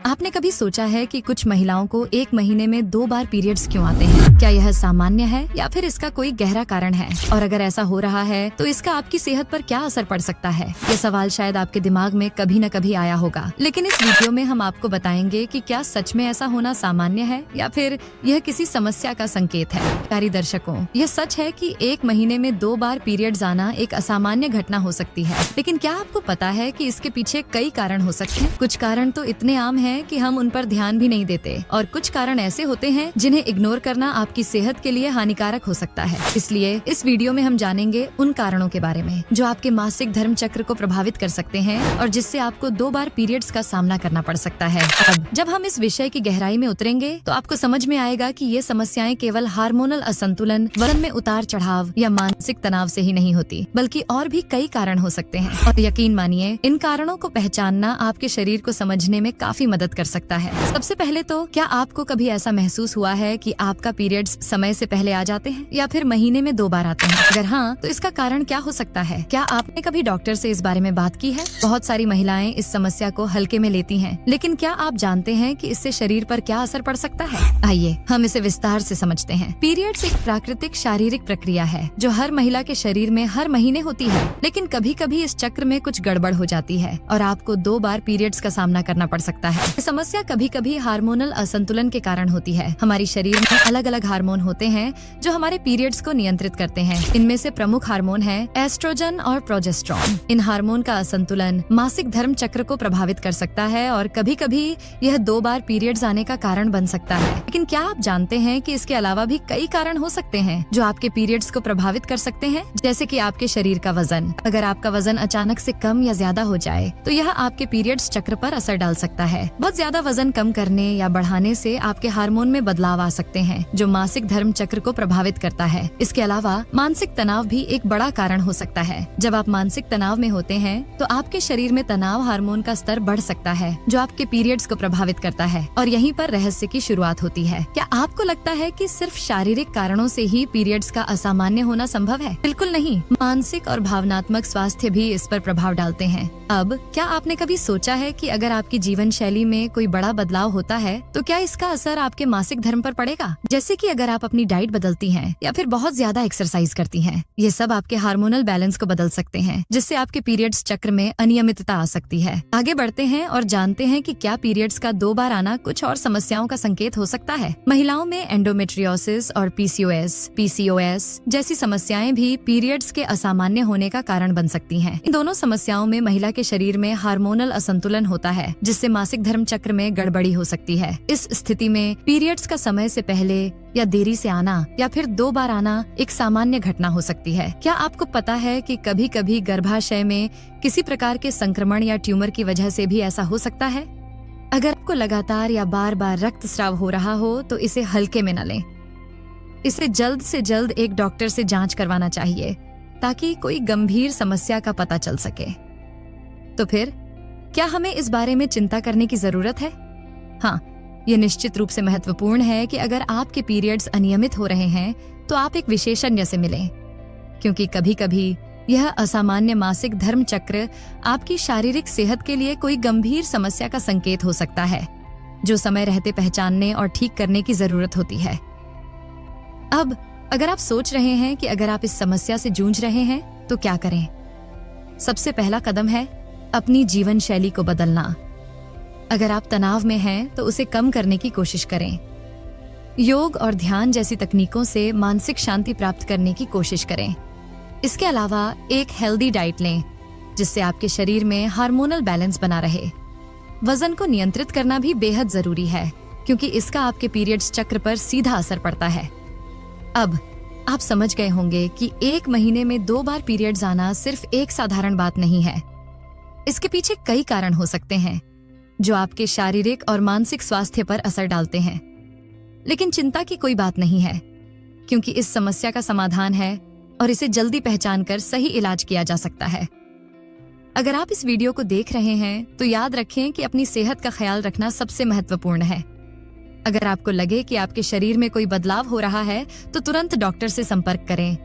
आपने कभी सोचा है कि कुछ महिलाओं को एक महीने में 2 बार पीरियड्स क्यों आते हैं? क्या यह सामान्य है या फिर इसका कोई गहरा कारण है? और अगर ऐसा हो रहा है तो इसका आपकी सेहत पर क्या असर पड़ सकता है? ये सवाल शायद आपके दिमाग में कभी न कभी आया होगा, लेकिन इस वीडियो में हम आपको बताएंगे कि क्या सच में ऐसा होना सामान्य है या फिर यह किसी समस्या का संकेत है। प्यारे दर्शकों, यह सच है कि एक महीने में 2 बार पीरियड्स आना एक असामान्य घटना हो सकती है, लेकिन क्या आपको पता है कि इसके पीछे कई कारण हो सकते हैं? कुछ कारण तो इतने आम हैं कि हम उन पर ध्यान भी नहीं देते और कुछ कारण ऐसे होते हैं जिन्हें इग्नोर करना आपकी सेहत के लिए हानिकारक हो सकता है। इसलिए इस वीडियो में हम जानेंगे उन कारणों के बारे में जो आपके मासिक धर्म चक्र को प्रभावित कर सकते हैं और जिससे आपको 2 बार पीरियड्स का सामना करना पड़ सकता है। अब जब हम इस विषय की गहराई में उतरेंगे तो आपको समझ में आएगा कि ये समस्याएं केवल हार्मोनल असंतुलन, वजन में उतार चढ़ाव या मानसिक तनाव से ही नहीं होती, बल्कि और भी कई कारण हो सकते हैं। और यकीन मानिए, इन कारणों को पहचानना आपके शरीर को समझने में काफी मदद कर सकता है। सबसे पहले तो क्या आपको कभी ऐसा महसूस हुआ है कि आपका पीरियड्स समय से पहले आ जाते हैं या फिर महीने में 2 बार आते हैं? अगर हाँ, तो इसका कारण क्या हो सकता है? क्या आपने कभी डॉक्टर से इस बारे में बात की है? बहुत सारी महिलाएं इस समस्या को हल्के में लेती हैं, लेकिन क्या आप जानते हैं कि इससे शरीर पर क्या असर पड़ सकता है? आइए हम इसे विस्तार से समझते हैं। पीरियड्स एक प्राकृतिक शारीरिक प्रक्रिया है जो हर महिला के शरीर में हर महीने होती है, लेकिन कभी कभी इस चक्र में कुछ गड़बड़ हो जाती है और आपको 2 बार पीरियड्स का सामना करना पड़ सकता है। समस्या कभी कभी हार्मोनल असंतुलन के कारण होती है। हमारी शरीर में अलग अलग हार्मोन होते हैं जो हमारे पीरियड्स को नियंत्रित करते हैं। इनमें से प्रमुख हार्मोन है एस्ट्रोजन और प्रोजेस्टेरोन। इन हार्मोन का असंतुलन मासिक धर्म चक्र को प्रभावित कर सकता है और कभी कभी यह 2 बार पीरियड्स आने का कारण बन सकता है। लेकिन क्या आप जानते हैं कि इसके अलावा भी कई कारण हो सकते हैं जो आपके पीरियड्स को प्रभावित कर सकते हैं, जैसे कि आपके शरीर का वजन। अगर आपका वजन अचानक से कम या ज्यादा हो जाए तो यह आपके पीरियड्स चक्र पर असर डाल सकता है। बहुत ज्यादा वजन कम करने या बढ़ाने से आपके हार्मोन में बदलाव आ सकते हैं जो मासिक धर्म चक्र को प्रभावित करता है। इसके अलावा मानसिक तनाव भी एक बड़ा कारण हो सकता है। जब आप मानसिक तनाव में होते हैं तो आपके शरीर में तनाव हार्मोन का स्तर बढ़ सकता है जो आपके पीरियड्स को प्रभावित करता है और यहीं पर रहस्य की शुरुआत होती है। क्या आपको लगता है कि सिर्फ शारीरिक कारणों से ही पीरियड्स का असामान्य होना संभव है? बिल्कुल नहीं, मानसिक और भावनात्मक स्वास्थ्य भी इस पर प्रभाव डालते हैं। अब क्या आपने कभी सोचा है कि अगर आपकी जीवन शैली में कोई बड़ा बदलाव होता है तो क्या इसका असर आपके मासिक धर्म पर पड़ेगा? जैसे कि अगर आप अपनी डाइट बदलती हैं या फिर बहुत ज्यादा एक्सरसाइज करती हैं, ये सब आपके हार्मोनल बैलेंस को बदल सकते हैं, जिससे आपके पीरियड्स चक्र में अनियमितता आ सकती है। आगे बढ़ते हैं और जानते हैं कि क्या पीरियड्स का 2 बार आना कुछ और समस्याओं का संकेत हो सकता है। महिलाओं में एंडोमेट्रियोसिस और पीसीओएस जैसी समस्याएं भी पीरियड्स के असामान्य होने का कारण बन सकती हैं। इन दोनों समस्याओं में महिला के शरीर में हार्मोनल असंतुलन होता है, जिससे मासिक धर्म चक्र में गड़बड़ी हो सकती है। इस स्थिति में पीरियड्स का समय से पहले या देरी से आना या फिर 2 बार आना एक सामान्य घटना हो सकती है। क्या आपको पता है कि कभी कभी गर्भाशय में किसी प्रकार के संक्रमण या ट्यूमर की वजह से भी ऐसा हो सकता है? अगर आपको लगातार या बार बार रक्तस्राव हो रहा हो तो इसे हल्के में न लें। इसे जल्द से जल्द एक डॉक्टर से जांच करवाना चाहिए ताकि कोई गंभीर समस्या का पता चल सके। तो फिर क्या हमें इस बारे में चिंता करने की जरूरत है? हाँ, ये निश्चित रूप से महत्वपूर्ण है कि अगर आपके पीरियड्स अनियमित हो रहे हैं तो आप एक विशेषज्ञ से मिलें, क्योंकि कभी कभी यह असामान्य मासिक धर्म चक्र आपकी शारीरिक सेहत के लिए कोई गंभीर समस्या का संकेत हो सकता है जो समय रहते पहचानने और ठीक करने की जरूरत होती है। अब अगर आप सोच रहे हैं कि अगर आप इस समस्या से जूझ रहे हैं तो क्या करें? सबसे पहला कदम है अपनी जीवन शैली को बदलना। अगर आप तनाव में हैं तो उसे कम करने की कोशिश करें। योग और ध्यान जैसी तकनीकों से मानसिक शांति प्राप्त करने की कोशिश करें। इसके अलावा एक हेल्दी डाइट लें जिससे आपके शरीर में हार्मोनल बैलेंस बना रहे। वजन को नियंत्रित करना भी बेहद जरूरी है क्योंकि इसका आपके पीरियड्स चक्र पर सीधा असर पड़ता है। अब आप समझ गए होंगे कि एक महीने में 2 बार पीरियड्स आना सिर्फ एक साधारण बात नहीं है। इसके पीछे कई कारण हो सकते हैं जो आपके शारीरिक और मानसिक स्वास्थ्य पर असर डालते हैं। लेकिन चिंता की कोई बात नहीं है क्योंकि इस समस्या का समाधान है और इसे जल्दी पहचानकर सही इलाज किया जा सकता है। अगर आप इस वीडियो को देख रहे हैं तो याद रखें कि अपनी सेहत का ख्याल रखना सबसे महत्वपूर्ण है। अगर आपको लगे कि आपके शरीर में कोई बदलाव हो रहा है, तो तुरंत डॉक्टर से संपर्क करें।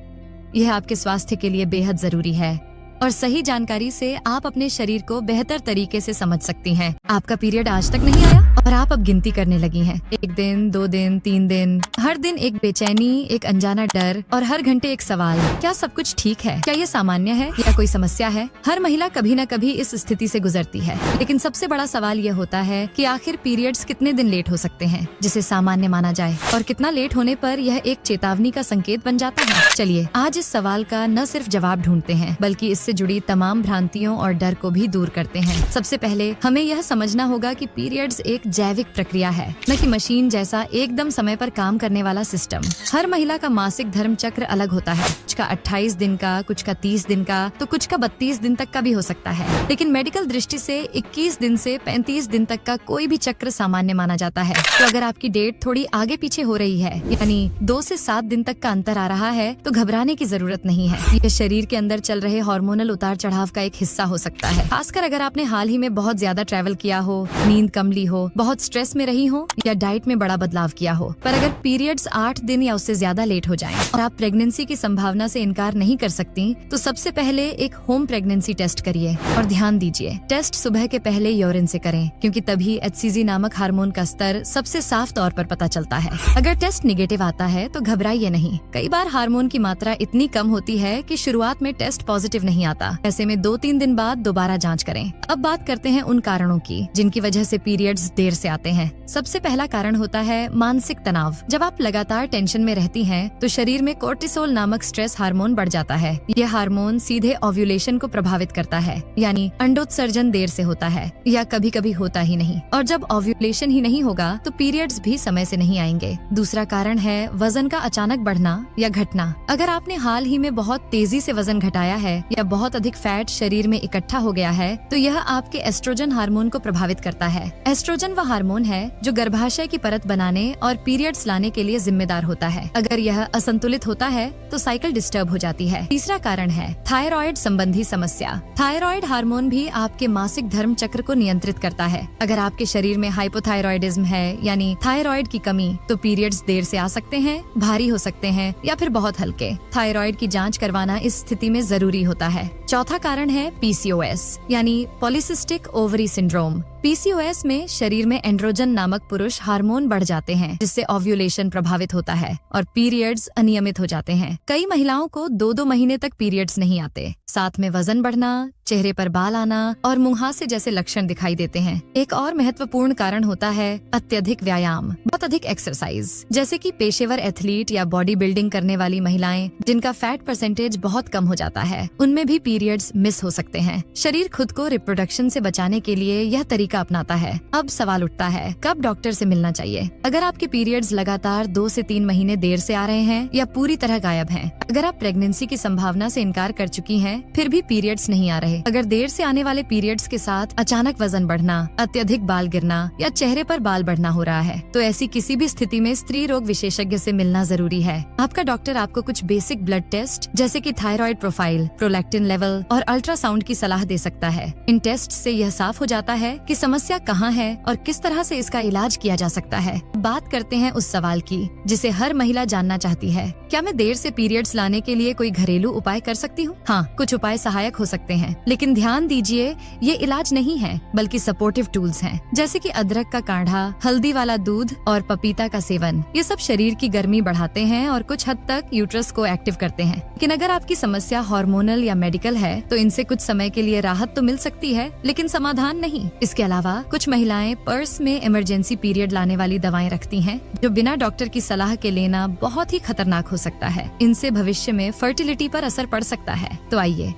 यह आपके स्वास्थ्य के लिए बेहद जरूरी है। और सही जानकारी से आप अपने शरीर को बेहतर तरीके से समझ सकती हैं। आपका पीरियड आज तक नहीं आया और आप अब गिनती करने लगी हैं। 1 दिन, 2 दिन, 3 दिन, हर दिन एक बेचैनी, एक अनजाना डर और हर घंटे एक सवाल, क्या सब कुछ ठीक है? क्या ये सामान्य है या कोई समस्या है? हर महिला कभी न कभी इस स्थिति से गुजरती है, लेकिन सबसे बड़ा सवाल ये होता है कि आखिर पीरियड्स कितने दिन लेट हो सकते हैं जिसे सामान्य माना जाए, और कितना लेट होने पर यह एक चेतावनी का संकेत बन जाता है। चलिए आज इस सवाल का न सिर्फ जवाब ढूंढते हैं, बल्कि इससे जुड़ी तमाम भ्रांतियों और डर को भी दूर करते हैं। सबसे पहले हमें यह समझना होगा कि पीरियड्स एक जैविक प्रक्रिया है, न कि मशीन जैसा एकदम समय पर काम करने वाला सिस्टम। हर महिला का मासिक धर्म चक्र अलग होता है, कुछ का 28 दिन का, कुछ का 30 दिन का, तो कुछ का 32 दिन तक का भी हो सकता है। लेकिन मेडिकल दृष्टि से 21 दिन से 35 दिन तक का कोई भी चक्र सामान्य माना जाता है। तो अगर आपकी डेट थोड़ी आगे पीछे हो रही है, यानी 2 से 7 दिन तक का अंतर आ रहा है, तो घबराने की जरूरत नहीं है। यह शरीर के अंदर चल रहे हार्मोनल उतार चढ़ाव का एक हिस्सा हो सकता है। खासकर अगर आपने हाल ही में बहुत ज्यादा ट्रैवल किया हो, नींद कम ली हो, बहुत स्ट्रेस में रही हो या डाइट में बड़ा बदलाव किया हो। पर अगर पीरियड्स 8 दिन या उससे ज्यादा लेट हो जाएं और आप प्रेगनेंसी की संभावना से इनकार नहीं कर सकती, तो सबसे पहले एक होम प्रेगनेंसी टेस्ट करिए। और ध्यान दीजिए, टेस्ट सुबह के पहले यूरिन से करें, क्योंकि तभी HCG नामक हार्मोन का स्तर सबसे साफ तौर पर पता चलता है। अगर टेस्ट निगेटिव आता है तो घबराइए नहीं। कई बार हार्मोन की मात्रा इतनी कम होती है कि शुरुआत में टेस्ट पॉजिटिव नहीं आता। ऐसे में 2-3 दिन बाद दोबारा जांच करें। अब बात करते हैं उन कारणों की जिनकी वजह से पीरियड्स देर से आते हैं। सबसे पहला कारण होता है मानसिक तनाव। जब आप लगातार टेंशन में रहती हैं, तो शरीर में कोर्टिसोल नामक स्ट्रेस हार्मोन बढ़ जाता है। यह हार्मोन सीधे ओव्यूलेशन को प्रभावित करता है, यानी अंडोत्सर्जन देर से होता है या कभी कभी होता ही नहीं। और जब ओव्यूलेशन ही नहीं होगा तो पीरियड्स भी समय से नहीं आएंगे। दूसरा कारण है वजन का अचानक बढ़ना या घटना। अगर आपने हाल ही में बहुत तेजी से वजन घटाया है या बहुत अधिक फैट शरीर में इकट्ठा हो गया है, तो यह आपके एस्ट्रोजन हार्मोन को प्रभावित करता है। एस्ट्रोजन वह हार्मोन है जो गर्भाशय की परत बनाने और पीरियड्स लाने के लिए जिम्मेदार होता है। अगर यह असंतुलित होता है तो साइकिल डिस्टर्ब हो जाती है। तीसरा कारण है थायराइड संबंधी समस्या। थायराइड हार्मोन भी आपके मासिक धर्म चक्र को नियंत्रित करता है। अगर आपके शरीर में हाइपोथायरॉयडिज्म है, यानी थायराइड की कमी, तो पीरियड्स देर से आ सकते हैं, भारी हो सकते हैं या फिर बहुत हल्के। थायराइड की जांच करवाना इस स्थिति में जरूरी होता है। चौथा कारण है PCOS, यानी पॉलीसिस्टिक ओवरी सिंड्रोम। PCOS में शरीर में एंड्रोजन नामक पुरुष हार्मोन बढ़ जाते हैं, जिससे ओव्यूलेशन प्रभावित होता है और पीरियड्स अनियमित हो जाते हैं। कई महिलाओं को 2-2 महीने तक पीरियड्स नहीं आते। साथ में वजन बढ़ना, चेहरे पर बाल आना और मुहासे जैसे लक्षण दिखाई देते हैं। एक और महत्वपूर्ण कारण होता है अत्यधिक व्यायाम, बहुत अधिक एक्सरसाइज। जैसे कि पेशेवर एथलीट या बॉडी बिल्डिंग करने वाली महिलाएं जिनका फैट परसेंटेज बहुत कम हो जाता है, उनमें भी पीरियड्स मिस हो सकते हैं। शरीर खुद को रिप्रोडक्शन से बचाने के लिए यह तरीका अपनाता है। अब सवाल उठता है, कब डॉक्टर से मिलना चाहिए? अगर आपके पीरियड्स लगातार 2 से 3 महीने देर से आ रहे हैं या पूरी तरह गायब हैं, अगर आप प्रेगनेंसी की संभावना से इनकार कर चुकी हैं, फिर भी पीरियड्स नहीं आ रहे, अगर देर से आने वाले पीरियड्स के साथ अचानक वजन बढ़ना, अत्यधिक बाल गिरना या चेहरे पर बाल बढ़ना हो रहा है, तो ऐसी किसी भी स्थिति में स्त्री रोग विशेषज्ञ से मिलना जरूरी है। आपका डॉक्टर आपको कुछ बेसिक ब्लड टेस्ट जैसे कि थायराइड प्रोफाइल, प्रोलैक्टिन लेवल और अल्ट्रासाउंड की सलाह दे सकता है। इन टेस्ट से यह साफ हो जाता है कि समस्या कहाँ है और किस तरह से इसका इलाज किया जा सकता है। बात करते हैं उस सवाल की जिसे हर महिला जानना चाहती है, क्या मैं देर से पीरियड्स लाने के लिए कोई घरेलू उपाय कर सकती हूँ? हाँ, कुछ उपाय सहायक हो सकते हैं, लेकिन ध्यान दीजिए, ये इलाज नहीं है बल्कि सपोर्टिव टूल्स हैं, जैसे कि अदरक का काढ़ा, हल्दी वाला दूध और पपीता का सेवन। ये सब शरीर की गर्मी बढ़ाते हैं और कुछ हद तक यूट्रस को एक्टिव करते हैं। लेकिन अगर आपकी समस्या हार्मोनल या मेडिकल है, तो इनसे कुछ समय के लिए राहत तो मिल सकती है, लेकिन समाधान नहीं। इसके अलावा कुछ महिलाएं पर्स में इमरजेंसी पीरियड लाने वाली दवाएं रखती हैं, जो बिना डॉक्टर की सलाह के लेना बहुत ही खतरनाक हो सकता है। इनसे भविष्य में फर्टिलिटी पर असर पड़ सकता है। तो आइए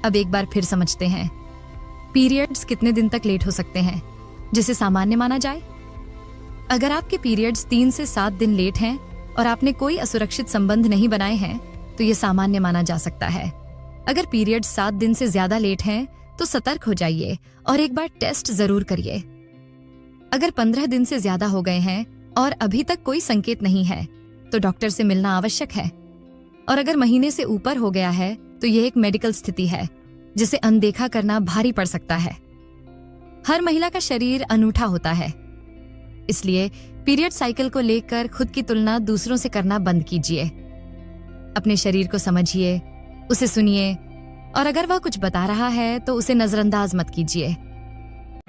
अब एक बार फिर समझते हैं, पीरियड्स कितने दिन तक लेट हो सकते हैं जिसे सामान्य माना जाए। अगर आपके पीरियड्स 3 से 7 दिन लेट हैं और आपने कोई असुरक्षित संबंध नहीं बनाए हैं, तो ये सामान्य माना जा सकता है। अगर पीरियड्स 7 दिन से ज्यादा लेट हैं, तो सतर्क हो जाइए और एक बार टेस्ट जरूर करिए। अगर 15 दिन से ज्यादा हो गए हैं और अभी तक कोई संकेत नहीं है, तो डॉक्टर से मिलना आवश्यक है। और अगर महीने से ऊपर हो गया है, तो यह एक मेडिकल स्थिति है जिसे अनदेखा करना भारी पड़ सकता है। हर महिला का शरीर अनूठा होता है, इसलिए पीरियड साइकिल को लेकर खुद की तुलना दूसरों से करना बंद कीजिए। अपने शरीर को समझिए, उसे सुनिए और अगर वह कुछ बता रहा है तो उसे नजरअंदाज मत कीजिए।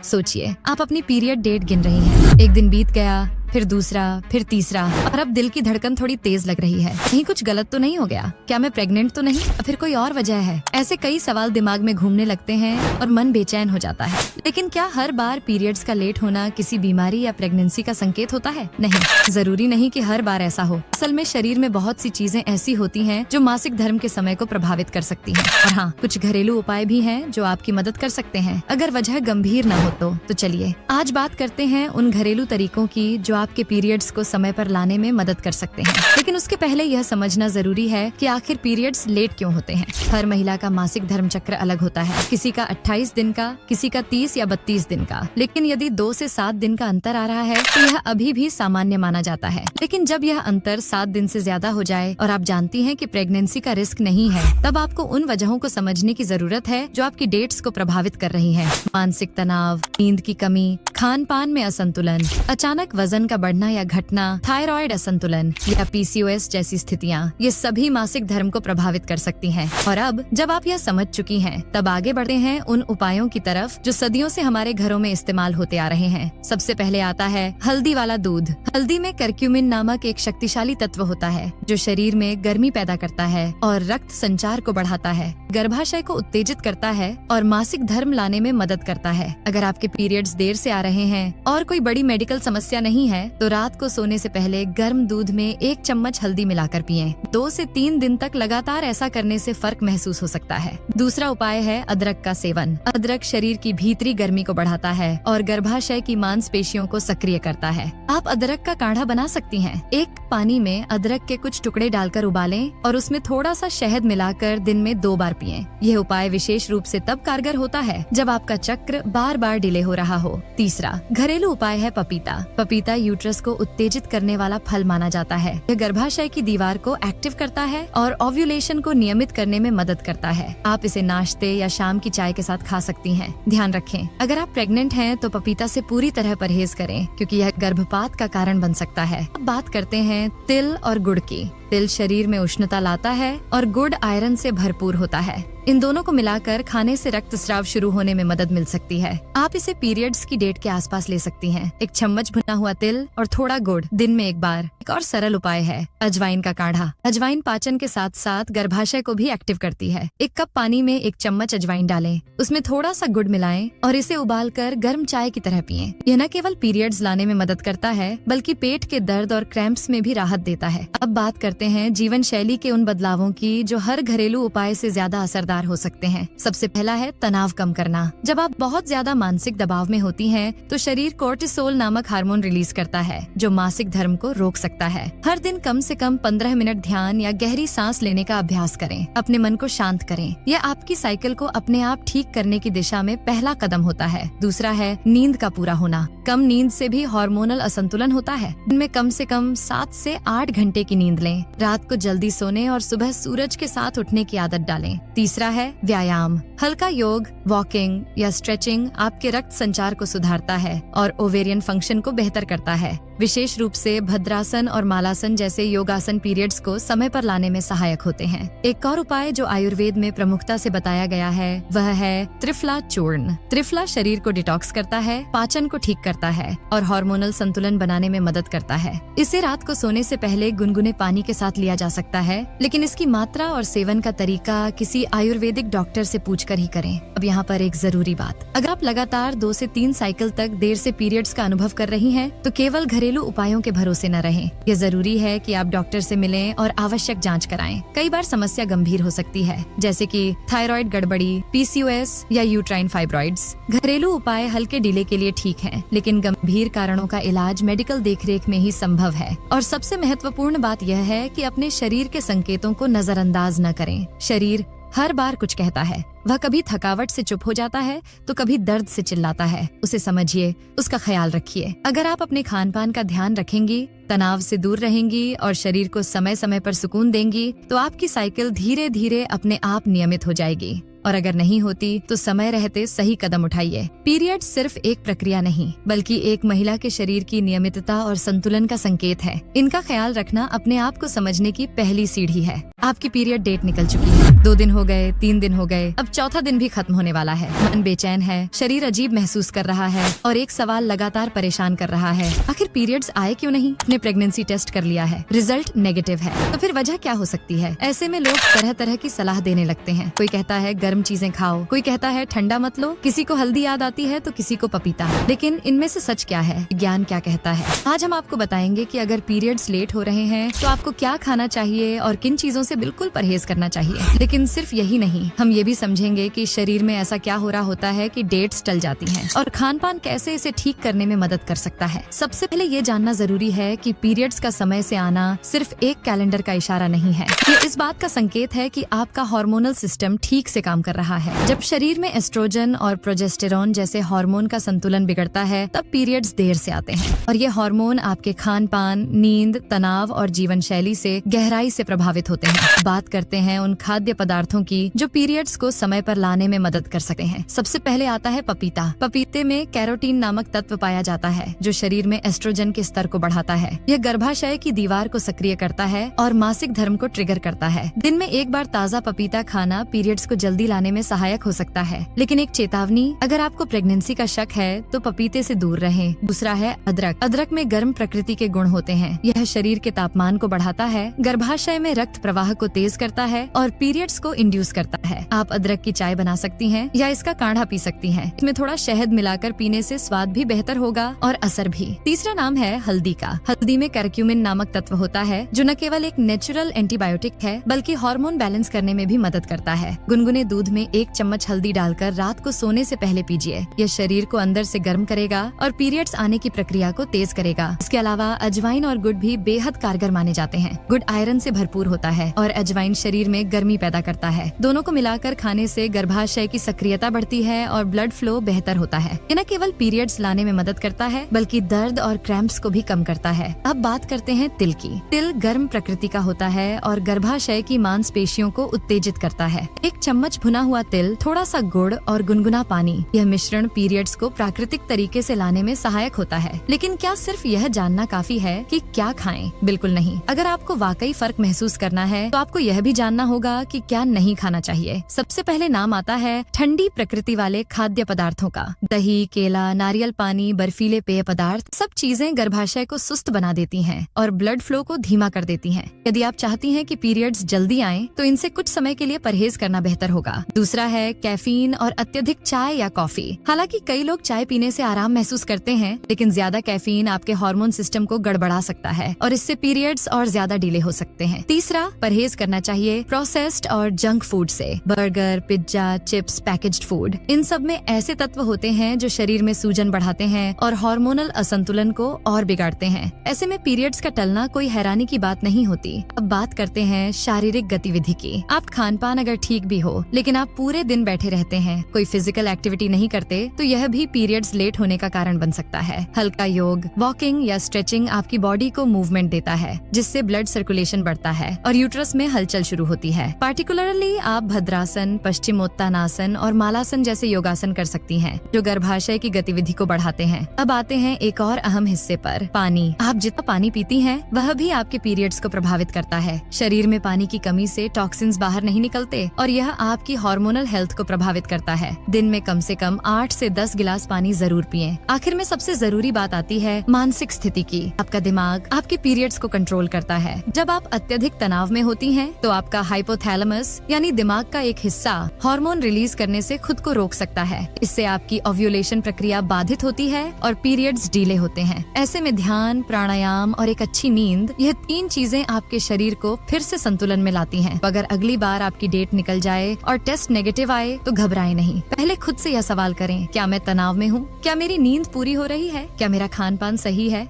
सोचिए, आप अपनी पीरियड डेट गिन रही हैं। एक दिन बीत गया, फिर दूसरा, फिर तीसरा, और अब दिल की धड़कन थोड़ी तेज लग रही है। कहीं कुछ गलत तो नहीं हो गया? क्या मैं प्रेग्नेंट तो नहीं? फिर कोई और वजह है? ऐसे कई सवाल दिमाग में घूमने लगते हैं और मन बेचैन हो जाता है। लेकिन क्या हर बार पीरियड्स का लेट होना किसी बीमारी या प्रेगनेंसी का संकेत होता है? नहीं, जरूरी नहीं कि हर बार ऐसा हो। असल में शरीर में बहुत सी चीजें ऐसी होती हैं जो मासिक धर्म के समय को प्रभावित कर सकती हैं। और हाँ, कुछ घरेलू उपाय भी हैं जो आपकी मदद कर सकते हैं अगर वजह गंभीर न हो तो चलिए आज बात करते हैं उन घरेलू तरीकों की जो आपके पीरियड्स को समय पर लाने में मदद कर सकते हैं। लेकिन उसके पहले यह समझना जरूरी है कि आखिर पीरियड्स लेट क्यों होते हैं। हर महिला का मासिक धर्म चक्र अलग होता है, किसी का 28 दिन का, किसी का 30 या 32 दिन का। लेकिन यदि 2 से 7 दिन का अंतर आ रहा है तो यह अभी भी सामान्य माना जाता है। लेकिन जब यह अंतर 7 दिन से ज्यादा हो जाए और आप जानती हैं कि प्रेगनेंसी का रिस्क नहीं है, तब आपको उन वजहों को समझने की जरूरत है जो आपकी डेट्स को प्रभावित कर रही है। मानसिक तनाव, नींद की कमी, खान पान में असंतुलन, अचानक वजन का बढ़ना या घटना, थायराइड असंतुलन या PCOS जैसी स्थितियाँ, ये सभी मासिक धर्म को प्रभावित कर सकती हैं। और अब जब आप यह समझ चुकी हैं, तब आगे बढ़ते हैं उन उपायों की तरफ जो सदियों से हमारे घरों में इस्तेमाल होते आ रहे हैं। सबसे पहले आता है हल्दी वाला दूध। हल्दी में कर्क्यूमिन नामक एक शक्तिशाली तत्व होता है जो शरीर में गर्मी पैदा करता है और रक्त संचार को बढ़ाता है, गर्भाशय को उत्तेजित करता है और मासिक धर्म लाने में मदद करता है। अगर आपके पीरियड्स देर से आ रहे हैं और कोई बड़ी मेडिकल समस्या नहीं है तो रात को सोने से पहले गर्म दूध में 1 चम्मच हल्दी मिलाकर पिएं। 2 से 3 दिन तक लगातार ऐसा करने से फर्क महसूस हो सकता है। दूसरा उपाय है अदरक का सेवन। अदरक शरीर की भीतरी गर्मी को बढ़ाता है और गर्भाशय की मांसपेशियों को सक्रिय करता है। आप अदरक का काढ़ा बना सकती हैं। एक पानी में अदरक के कुछ टुकड़े डालकर उबालें और उसमें थोड़ा सा शहद मिलाकर दिन में 2 बार पिएं। यह उपाय विशेष रूप से तब कारगर होता है जब आपका चक्र बार बार डिले हो रहा हो। तीसरा घरेलू उपाय है पपीता। पपीता यूट्रस को उत्तेजित करने वाला फल माना जाता है। यह गर्भाशय की दीवार को एक्टिव करता है और ओव्यूलेशन को नियमित करने में मदद करता है। आप इसे नाश्ते या शाम की चाय के साथ खा सकती हैं। ध्यान रखें, अगर आप प्रेग्नेंट हैं तो पपीता से पूरी तरह परहेज करें क्योंकि यह गर्भपात का कारण बन सकता है। अब बात करते हैं तिल और गुड़ की। तिल शरीर में उष्णता लाता है और गुड़ आयरन से भरपूर होता है। इन दोनों को मिलाकर खाने से रक्तस्राव शुरू होने में मदद मिल सकती है। आप इसे पीरियड्स की डेट के आसपास ले सकती हैं। 1 चम्मच भुना हुआ तिल और थोड़ा गुड़ दिन में 1 बार। एक और सरल उपाय है अजवाइन का काढ़ा। अजवाइन पाचन के साथ साथ गर्भाशय को भी एक्टिव करती है। 1 कप पानी में 1 चम्मच अजवाइन डालें, उसमें थोड़ा सा गुड़ मिलाएं और इसे उबालकर गर्म चाय की तरह पिएं। यह न केवल पीरियड्स लाने में मदद करता है बल्कि पेट के दर्द और क्रैम्प्स में भी राहत देता है। अब बात करते हैं जीवन शैली के उन बदलावों की जो हर घरेलू उपाय से ज्यादा असरदार हो सकते हैं। सबसे पहला है तनाव कम करना। जब आप बहुत ज्यादा मानसिक दबाव में होती हैं, तो शरीर कोर्टिसोल नामक हार्मोन रिलीज करता है जो मासिक धर्म को रोक सकता है। हर दिन कम से कम 15 मिनट ध्यान या गहरी सांस लेने का अभ्यास करें। अपने मन को शांत करें। यह आपकी साइकिल को अपने आप ठीक करने की दिशा में पहला कदम होता है। दूसरा है नींद का पूरा होना। कम नींद से भी हार्मोनल असंतुलन होता है। दिन में कम से कम 7 से 8 घंटे की नींद लें। रात को जल्दी सोने और सुबह सूरज के साथ उठने की आदत डालें। तीसरा है व्यायाम। हल्का योग, वॉकिंग या स्ट्रेचिंग आपके रक्त संचार को सुधारता है और ओवेरियन फंक्शन को बेहतर करता है। विशेष रूप से भद्रासन और मालासन जैसे योगासन पीरियड्स को समय पर लाने में सहायक होते हैं। एक और उपाय जो आयुर्वेद में प्रमुखता से बताया गया है वह है त्रिफला चूर्ण। त्रिफला शरीर को डिटॉक्स करता है, पाचन को ठीक करता है और हार्मोनल संतुलन बनाने में मदद करता है। इसे रात को सोने से पहले गुनगुने पानी के साथ लिया जा सकता है, लेकिन इसकी मात्रा और सेवन का तरीका किसी आयुर्वेदिक डॉक्टर से पूछकर ही करें। अब यहाँ पर एक जरूरी बात, अगर आप लगातार 2 से 3 साइकिल तक देर से पीरियड्स का अनुभव कर रही हैं, तो केवल घरेलू उपायों के भरोसे न रहें। यह जरूरी है कि आप डॉक्टर से मिलें और आवश्यक जांच कराएं। कई बार समस्या गंभीर हो सकती है, जैसे कि थायराइड गड़बड़ी, PCOS या यूट्राइन फाइब्रॉइड्स। घरेलू उपाय हल्के डीले के लिए ठीक हैं, लेकिन गंभीर कारणों का इलाज मेडिकल देखरेख में ही संभव है। और सबसे महत्वपूर्ण बात यह है कि अपने शरीर के संकेतों को नजरअंदाज न करें। शरीर हर बार कुछ कहता है। वह कभी थकावट से चुप हो जाता है तो कभी दर्द से चिल्लाता है। उसे समझिए, उसका ख्याल रखिए। अगर आप अपने खान पान का ध्यान रखेंगी, तनाव से दूर रहेंगी और शरीर को समय समय पर सुकून देंगी, तो आपकी साइकिल धीरे धीरे अपने आप नियमित हो जाएगी। और अगर नहीं होती तो समय रहते सही कदम उठाइए। पीरियड सिर्फ एक प्रक्रिया नहीं बल्कि एक महिला के शरीर की नियमितता और संतुलन का संकेत है। इनका ख्याल रखना अपने आप को समझने की पहली सीढ़ी है। आपकी पीरियड डेट निकल चुकी है, 2 दिन हो गए, 3 दिन हो गए, अब चौथा दिन भी खत्म होने वाला है। मन बेचैन है, शरीर अजीब महसूस कर रहा है और एक सवाल लगातार परेशान कर रहा है, आखिर पीरियड्स आए क्यों नहीं? अपने प्रेगनेंसी टेस्ट कर लिया है, रिजल्ट नेगेटिव है, तो फिर वजह क्या हो सकती है? ऐसे में लोग तरह तरह की सलाह देने लगते हैं। कोई कहता है गर्म चीजें खाओ, कोई कहता है ठंडा मत लो, किसी को हल्दी याद आती है तो किसी को पपीता। लेकिन इनमें से सच क्या है, ज्ञान क्या कहता है? आज हम आपको बताएंगे कि अगर पीरियड्स लेट हो रहे हैं तो आपको क्या खाना चाहिए और किन चीजों से बिल्कुल परहेज करना चाहिए। लेकिन सिर्फ यही नहीं, हम ये भी समझेंगे कि शरीर में ऐसा क्या हो रहा होता है कि डेट्स टल जाती हैं और खान पान कैसे इसे ठीक करने में मदद कर सकता है। सबसे पहले ये जानना जरूरी है कि पीरियड्स का समय से आना सिर्फ एक कैलेंडर का इशारा नहीं है, ये इस बात का संकेत है कि आपका हार्मोनल सिस्टम ठीक से काम कर रहा है। जब शरीर में एस्ट्रोजन और प्रोजेस्टेरॉन जैसे हार्मोन का संतुलन बिगड़ता है तब पीरियड्स देर से आते हैं और ये हार्मोन आपके खान पान, नींद, तनाव और जीवन शैली से गहराई से प्रभावित होते हैं। बात करते हैं उन खाद्य पदार्थों की जो पीरियड्स को समय पर लाने में मदद कर सकते हैं। सबसे पहले आता है पपीता। पपीते में कैरोटीन नामक तत्व पाया जाता है जो शरीर में एस्ट्रोजन के स्तर को बढ़ाता है। यह गर्भाशय की दीवार को सक्रिय करता है और मासिक धर्म को ट्रिगर करता है। दिन में एक बार ताज़ा पपीता खाना पीरियड्स को जल्दी लाने में सहायक हो सकता है। लेकिन एक चेतावनी, अगर आपको प्रेगनेंसी का शक है तो पपीते से दूर रहें। दूसरा है अदरक। अदरक में गर्म प्रकृति के गुण होते हैं। यह शरीर के तापमान को बढ़ाता है, गर्भाशय में रक्त प्रवाह को तेज करता है और पीरियड्स को इंड्यूस करता है। आप अदरक की चाय बना सकती हैं या इसका काढ़ा पी सकती हैं। इसमें थोड़ा शहद मिलाकर पीने से स्वाद भी बेहतर होगा और असर भी। तीसरा नाम है हल्दी का। हल्दी में करक्यूमिन नामक तत्व होता है जो न केवल एक नेचुरल एंटीबायोटिक है बल्कि हार्मोन बैलेंस करने में भी मदद करता है। गुनगुने दूध में 1 चम्मच हल्दी डालकर रात को सोने से पहले पीजिए। यह शरीर को अंदर से गर्म करेगा और पीरियड्स आने की प्रक्रिया को तेज करेगा। इसके अलावा अजवाइन और गुड़ भी बेहद कारगर माने जाते हैं। गुड़ आयरन से भरपूर होता है और अजवाइन शरीर में गर्मी पैदा करता है। दोनों को मिलाकर खाने से गर्भाशय की सक्रियता बढ़ती है और ब्लड फ्लो बेहतर होता है। ये न केवल पीरियड्स लाने में मदद करता है बल्कि दर्द और क्रैम्प्स को भी कम करता है। अब बात करते हैं तिल की। तिल गर्म प्रकृति का होता है और गर्भाशय की मांसपेशियों को उत्तेजित करता है। 1 चम्मच भुना हुआ तिल, थोड़ा सा गुड़ और गुनगुना पानी, यह मिश्रण पीरियड्स को प्राकृतिक तरीके से लाने में सहायक होता है। लेकिन क्या सिर्फ यह जानना काफी है कि क्या खाएं? बिल्कुल नहीं। अगर आपको वाकई फर्क महसूस करना है तो आपको यह भी जानना होगा कि क्या नहीं खाना चाहिए। सबसे पहले नाम आता है ठंडी प्रकृति वाले खाद्य पदार्थों का। दही, केला, नारियल पानी, बर्फीले पेय पदार्थ, सब चीजें गर्भाशय को सुस्त बना देती हैं और ब्लड फ्लो को धीमा कर देती हैं। यदि आप चाहती हैं कि पीरियड्स जल्दी आएं, तो इनसे कुछ समय के लिए परहेज करना बेहतर होगा। दूसरा है कैफीन और अत्यधिक चाय या कॉफी। हालांकि कई लोग चाय पीने से आराम महसूस करते हैं, लेकिन ज्यादा कैफीन आपके हार्मोन सिस्टम को गड़बड़ा सकता है और इससे पीरियड्स और ज्यादा डिले हो सकते हैं। तीसरा, परहेज करना चाहिए प्रोसेस्ड और जंक फूड से। Burger, pizza, chips, packaged food, इन सब में ऐसे तत्व होते हैं जो शरीर में सूजन बढ़ाते हैं और हार्मोनल असंतुलन को और बिगाड़ते हैं। ऐसे में पीरियड्स का टलना कोई हैरानी की बात नहीं होती। अब बात करते हैं शारीरिक गतिविधि की। आप खान पान अगर ठीक भी हो लेकिन आप पूरे दिन बैठे रहते हैं, कोई फिजिकल एक्टिविटी नहीं करते, तो यह भी पीरियड्स लेट होने का कारण बन सकता है। हल्का योग, वॉकिंग या स्ट्रेचिंग आपकी बॉडी को मूवमेंट देता है जिससे ब्लड सर्कुलेशन बढ़ता है और यूट्रस में हलचल शुरू होती है। पार्टिकुलरली आप भद्रासन, पश्चिमोत्तानासन और मालासन जैसे योगासन कर सकती हैं जो गर्भाशय की गतिविधि को बढ़ाते हैं। अब आते हैं एक और अहम हिस्से पर, पानी। आप जितना पानी पीती हैं वह भी आपके पीरियड्स को प्रभावित करता है। शरीर में पानी की कमी से टॉक्सिन्स बाहर नहीं निकलते और यह आपकी हार्मोनल हेल्थ को प्रभावित करता है। दिन में कम से कम 8 से 10 गिलास पानी जरूर पिएं। आखिर में सबसे जरूरी बात आती है मानसिक स्थिति की। आपका दिमाग आपके पीरियड्स को कंट्रोल करता है। जब आप अत्यधिक तनाव में होती हैं तो आपका हाइपोथैलेमस यानी दिमाग का एक हिस्सा हार्मोन रिलीज करने से खुद को रोक सकता है। इससे आपकी ओव्यूलेशन प्रक्रिया बाधित होती है और पीरियड्स डिले होते हैं। ऐसे में ध्यान, प्राणायाम और एक अच्छी नींद, यह 3 चीजें आपके शरीर को फिर से संतुलन में लाती हैं। अगर अगली बार आपकी डेट निकल जाए और टेस्ट नेगेटिव आए तो घबराएं नहीं। पहले खुद से यह सवाल करें, क्या मैं तनाव में हूँ? क्या मेरी नींद पूरी हो रही है? क्या मेरा खान पान सही है?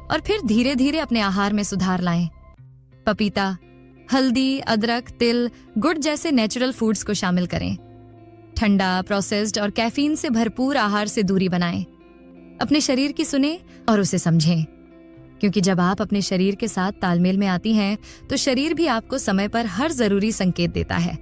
और फिर धीरे धीरे अपने आहार में सुधार लाएं। पपीता, हल्दी, अदरक, तिल, गुड़ जैसे नेचुरल फूड्स को शामिल करें। ठंडा, प्रोसेस्ड और कैफीन से भरपूर आहार से दूरी बनाएं। अपने शरीर की सुने और उसे समझें, क्योंकि जब आप अपने शरीर के साथ तालमेल में आती हैं तो शरीर भी आपको समय पर हर जरूरी संकेत देता है।